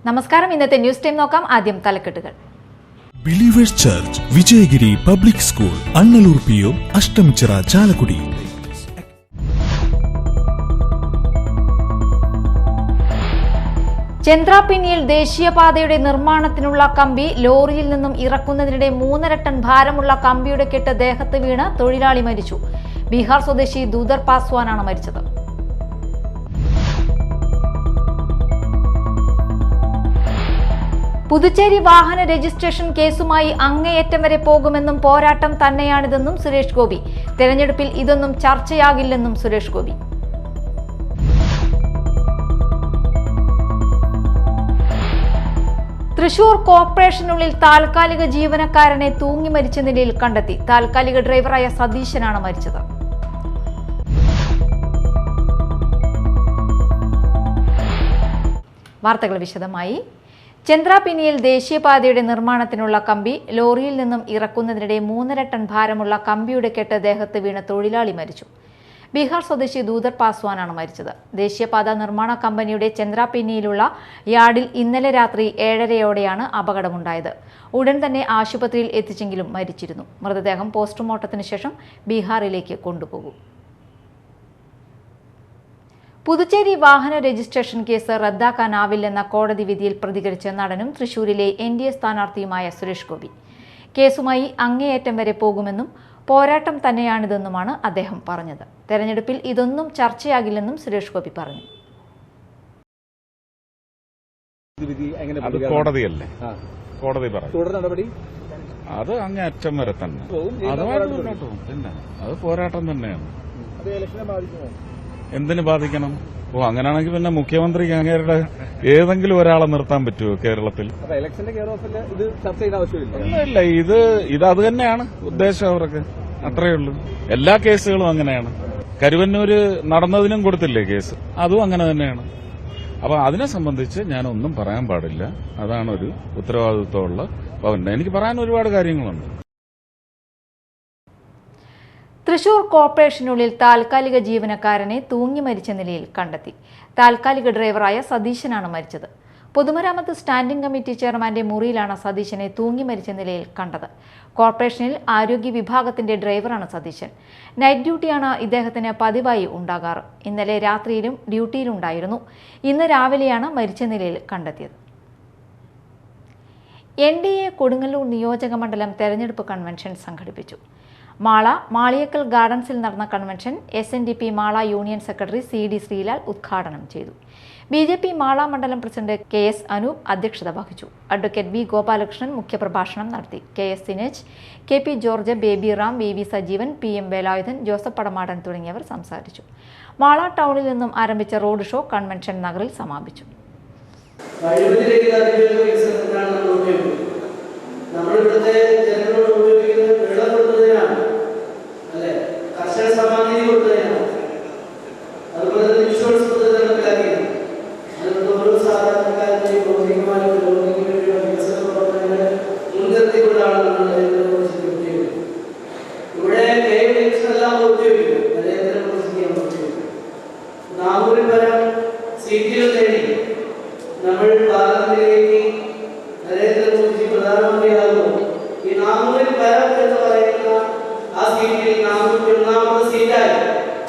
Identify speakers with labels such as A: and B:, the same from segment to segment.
A: നമസ്കാരം. ഇന്നത്തെ news time നോക്കാം. ആദ്യം തലക്കെട്ടുകൾ.
B: Believers church Vijayagiri public school, Annalur PO, Ashtamichira, Chalakudy.
A: ചന്ദ്രാപിന്നിയിൽ ദേശീയപാതയുടെ നിർമ്മാണത്തിനുള്ള കമ്പി ലോറിയിൽ നിന്നും ഇറക്കുന്നതിനിടെ 3.5 ടൺ ഭാരമുള്ള കമ്പിയുടെ കെട്ട് ദേഹത്ത് വീണ് തൊഴിലാളി മരിച്ചു. ബീഹാർ സ്വദേശി ദൂദർ പാസ്വാനാണ് മരിച്ചത്. പുതുച്ചേരി വാഹന രജിസ്ട്രേഷൻ കേസുമായി അങ്ങേയറ്റം വരെ പോകുമെന്നും പോരാട്ടം തന്നെയാണിതെന്നും സുരേഷ് ഗോപി. തെരഞ്ഞെടുപ്പിൽ ഇതൊന്നും ചർച്ചയാകില്ലെന്നും സുരേഷ് ഗോപി. തൃശൂർ കോർപ്പറേഷനുള്ളിൽ താൽക്കാലിക ജീവനക്കാരനെ തൂങ്ങി മരിച്ച നിലയിൽ കണ്ടെത്തി. താൽക്കാലിക ഡ്രൈവറായ സതീശനാണ് മരിച്ചത്. വാർത്തകൾ വിശദമായി. ചന്ദ്രാപിന്നിയിൽ ദേശീയപാതയുടെ നിർമ്മാണത്തിനുള്ള കമ്പി ലോറിയിൽ നിന്നും ഇറക്കുന്നതിനിടെ 3.5 ടൺ ഭാരമുള്ള കമ്പിയുടെ കെട്ട് ദേഹത്ത് വീണ് തൊഴിലാളി മരിച്ചു. ബീഹാർ സ്വദേശി ദൂദർ പാസ്വാനാണ് മരിച്ചത്. ദേശീയപാത നിർമ്മാണ കമ്പനിയുടെ ചന്ദ്രാപിന്നിയിലുള്ള യാർഡിൽ ഇന്നലെ രാത്രി 7:30യോടെയാണ് അപകടമുണ്ടായത്. ഉടൻ തന്നെ ആശുപത്രിയിൽ എത്തിച്ചെങ്കിലും മരിച്ചിരുന്നു. മൃതദേഹം പോസ്റ്റ്മോർട്ടത്തിന് ശേഷം ബീഹാറിലേക്ക് കൊണ്ടുപോകും. പുതുച്ചേരി വാഹന രജിസ്ട്രേഷൻ കേസ് റദ്ദാക്കാനാവില്ലെന്ന കോടതി വിധിയിൽ പ്രതികരിച്ച നടനും തൃശൂരിലെ NDA സ്ഥാനാർത്ഥിയുമായ സുരേഷ് ഗോപി. കേസുമായി അങ്ങേയറ്റം വരെ പോകുമെന്നും പോരാട്ടം തന്നെയാണിതെന്നുമാണ് അദ്ദേഹം പറഞ്ഞത്. തെരഞ്ഞെടുപ്പിൽ ഇതൊന്നും ചർച്ചയാകില്ലെന്നും സുരേഷ് ഗോപി പറഞ്ഞു.
C: അത് കോടതിയല്ലേ, കോടതി പറയും. അത് അങ്ങേയറ്റം വരെ തന്നെ അതുമായിട്ട് മുന്നോട്ട് പോകും. പിന്നെ അത് പോരാട്ടം തന്നെയാണ്. എന്തിനു ബാധിക്കണം? അങ്ങനെയാണെങ്കിൽ പിന്നെ മുഖ്യമന്ത്രിക്ക് അങ്ങേരുടെ ഏതെങ്കിലും ഒരാളെ നിർത്താൻ പറ്റുമോ കേരളത്തിൽ? ഇല്ല, ഇത് അത് തന്നെയാണ് ഉദ്ദേശം അവർക്ക്. അത്രയേ ഉള്ളൂ. എല്ലാ കേസുകളും അങ്ങനെയാണ്. കരുവന്നൂര് നടന്നതിനും കൊടുത്തില്ലേ കേസ്, അതും അങ്ങനെ തന്നെയാണ്. അപ്പൊ അതിനെ സംബന്ധിച്ച് ഞാനൊന്നും പറയാൻ പാടില്ല. അതാണ് ഒരു ഉത്തരവാദിത്വമുള്ള പൗരൻ. എനിക്ക് പറയാൻ ഒരുപാട് കാര്യങ്ങളുണ്ട്.
A: തൃശൂർ കോർപ്പറേഷനുള്ളിൽ താൽക്കാലിക ജീവനക്കാരനെ തൂങ്ങി മരിച്ച നിലയിൽ കണ്ടെത്തി. താൽക്കാലിക ഡ്രൈവറായ സതീശനാണ് മരിച്ചത്. പൊതുമരാമത്ത് സ്റ്റാൻഡിംഗ് കമ്മിറ്റി ചെയർമാന്റെ മുറിയിലാണ് സതീശനെ തൂങ്ങി മരിച്ച നിലയിൽ കണ്ടത്. കോർപ്പറേഷനിൽ ആരോഗ്യ വിഭാഗത്തിന്റെ ഡ്രൈവറാണ് സതീശൻ. നൈറ്റ് ഡ്യൂട്ടിയാണ് ഇദ്ദേഹത്തിന് പതിവായി ഉണ്ടാകാറ്. ഇന്നലെ രാത്രിയിലും ഡ്യൂട്ടിയിലുണ്ടായിരുന്നു. ഇന്ന് രാവിലെയാണ് മരിച്ച നിലയിൽ കണ്ടെത്തിയത്. NDA കൊടുങ്ങല്ലൂർ നിയോജക മണ്ഡലം തെരഞ്ഞെടുപ്പ് കൺവെൻഷൻ സംഘടിപ്പിച്ചു. മാളിയേക്കൽ ഗാർഡൻസിൽ നടന്ന convention SNDP Mala union secretary CD Sreelal ഉദ്ഘാടനം ചെയ്തു. BJP മാള മണ്ഡലം പ്രസിഡന്റ് KS അനൂപ് അധ്യക്ഷത വഹിച്ചു. അഡ്വക്കേറ്റ് B ഗോപാലകൃഷ്ണൻ മുഖ്യപ്രഭാഷണം നടത്തി. KS സിനേജ്, KP George, baby Ram, VV Sajeevan, PM Velayudhan, Joseph Padamadan തുടങ്ങിയവർ സംസാരിച്ചു. മാള ടൗണിൽ നിന്നും ആരംഭിച്ച റോഡ് ഷോ കൺവെൻഷൻ നഗറിൽ സമാപിച്ചു.
D: നമ്മൾ പാർലമെന്റിലേക്ക് നരേന്ദ്രമോദി പ്രധാനമന്ത്രിയാകുമ്പോൾ ഈ 400 പരം എന്ന് പറയുന്ന ആ സീറ്റിൽ 401 സീറ്റായി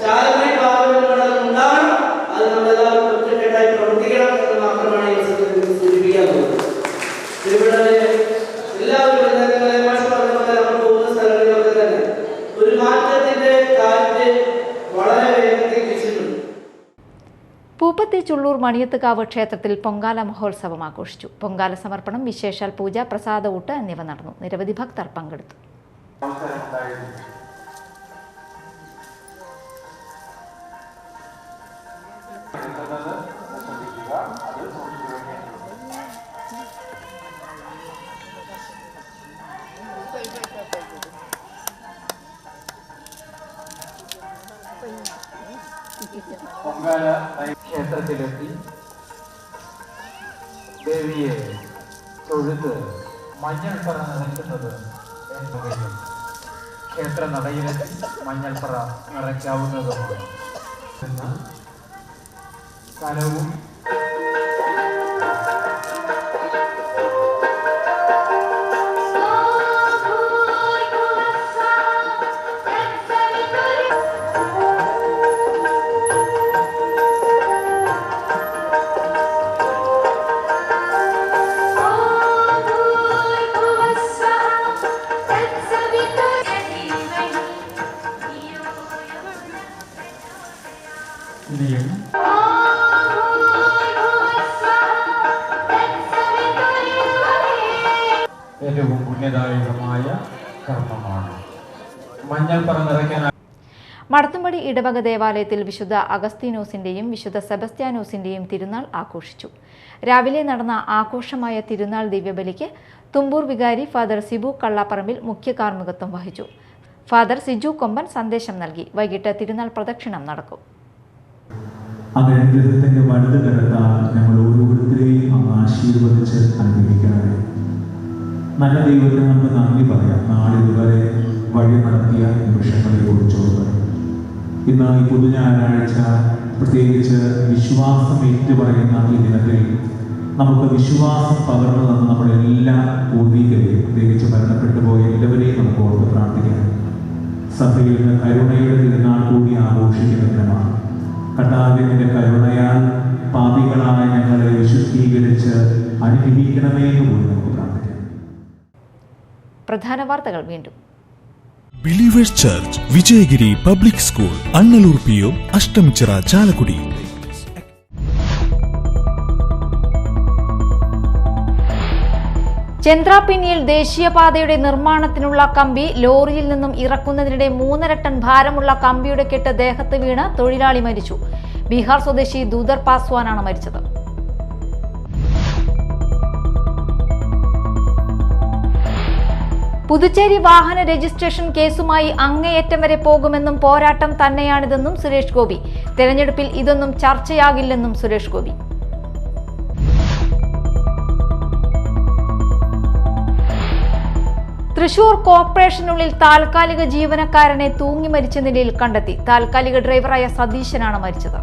D: ചാലക്കുടി പാർലമെന്റ് മണ്ഡലം ഉണ്ടാകണം. അത് നമ്മളെല്ലാവരും ഒറ്റക്കെട്ടായി പ്രവർത്തിക്കണം എന്ന് മാത്രമാണ് ഈ സന്ദർഭത്തിൽ സൂചിപ്പിക്കാൻ പോകുന്നത്. ഇവിടെ എല്ലാവരും നമ്മൾ പോകുന്ന സ്ഥലങ്ങളിലൊക്കെ തന്നെ ഒരു മാറ്റത്തിന്റെ കാറ്റ് വളരെ വേഗത്തിൽ വീശുന്നുണ്ട്.
A: പൂപ്പത്തി ചുള്ളൂർ മണിയത്തുകാവ് ക്ഷേത്രത്തിൽ പൊങ്കാല മഹോത്സവം ആഘോഷിച്ചു. പൊങ്കാല സമർപ്പണം, വിശേഷാൽ പൂജ, പ്രസാദ ഊട്ട് എന്നിവ നടന്നു. നിരവധി ഭക്തർ പങ്കെടുത്തു.
E: പൊങ്കാല ക്ഷേത്രത്തിലെത്തി ദേവിയെ തൊഴുത് മഞ്ഞൾപ്പറ നിറയ്ക്കുന്നത് എന്നുകയും ക്ഷേത്ര നടയിലെത്തി മഞ്ഞൾപ്പറ നിറയ്ക്കാവുന്നതുമാണ്. സ്ഥലവും ഇനിയും ഏറ്റവും പുണ്യദായകമായ കർമ്മമാണ്. മഞ്ഞൾപ്പറ നിറയ്ക്കാൻ
A: മടത്തുംപടി ഇടവക ദേവാലയത്തിൽ വിശുദ്ധ അഗസ്തീനോസിന്റെയും വിശുദ്ധ സെബസ്ത്യാനോസിന്റെയും തിരുനാൾ ആഘോഷിച്ചു. രാവിലെ നടന്ന ആഘോഷമായ തിരുനാൾ ദിവ്യബലിക്ക് തുമ്പൂർ വികാരി ഫാദർ സിബു കള്ളാപ്പറമ്പിൽ മുഖ്യ കാർമ്മികത്വം വഹിച്ചു. ഫാദർ സിജു കൊമ്പൻ സന്ദേശം നൽകി. വൈകിട്ട് തിരുനാൾ പ്രദക്ഷിണം നടക്കും.
F: അനുഗ്രഹത്തിന്റെ വലുത് കരത്താൽ ഞങ്ങൾ ഓരോരുത്തരെയും ആശീർവദിച്ച് അനുഗ്രഹിക്കണമേ. നല്ല ദൈവത്തിന് നമുക്ക് നന്ദി പറയാം. നാളിതുവരെ വഴി നടത്തിയ നിമിഷങ്ങളെ കുറിച്ചോർത്ത് ഇന്ന് ഈ പുതുഞായറാഴ്ച പ്രത്യേകിച്ച് വിശ്വാസം ഏറ്റുപറയുന്ന ഈ ദിനത്തിൽ നമുക്ക് വിശ്വാസം പകർന്നു തന്ന നമ്മുടെ എല്ലാ പൂർവികരെയും പ്രത്യേകിച്ച് മരണപ്പെട്ടു പോയ എല്ലാവരെയും നമുക്ക് ഓർത്ത് പ്രാർത്ഥിക്കാം. സഭയിൽ നിന്ന് കരുണയുടെ തിരുനാൾ കൂടി ആഘോഷിക്കുന്ന ദിനമാണ്. കർത്താവിന്റെ കരുണയാൽ പാപികളായ ഞങ്ങളെ വിശുദ്ധീകരിച്ച് അനുഗ്രഹിക്കണമേ എന്ന് കൂടി നമുക്ക് പ്രാർത്ഥിക്കാം.
A: പ്രധാന വാർത്തകൾ വീണ്ടും.
B: Believers church Vijayagiri public school Annalur PO Ashtamichira Chalakudy.
A: ചന്ദ്രാപിന്നിയിൽ ദേശീയപാതയുടെ നിർമ്മാണത്തിനുള്ള കമ്പി ലോറിയിൽ നിന്നും ഇറക്കുന്നതിനിടെ 3.5 ടൺ ഭാരമുള്ള കമ്പിയുടെ കെട്ട് ദേഹത്ത് വീണ് തൊഴിലാളി മരിച്ചു. ബീഹാർ സ്വദേശി ദൂദർ പാസ്വാനാണ് മരിച്ചത്. പുതുച്ചേരി വാഹന രജിസ്ട്രേഷൻ കേസുമായി അങ്ങേയറ്റം വരെ പോകുമെന്നും പോരാട്ടം തന്നെയാണിതെന്നും സുരേഷ് ഗോപി. തെരഞ്ഞെടുപ്പിൽ ഇതൊന്നും ചർച്ചയാകില്ലെന്നും സുരേഷ് ഗോപി. തൃശൂർ കോർപ്പറേഷനുള്ളിൽ താൽക്കാലിക ജീവനക്കാരനെ തൂങ്ങി മരിച്ച നിലയിൽ കണ്ടെത്തി. താൽക്കാലിക ഡ്രൈവറായ സതീശനാണ് മരിച്ചത്.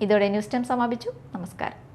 A: ഇതോടെ ന്യൂസ് ടൈം സമാപിച്ചു. നമസ്കാരം.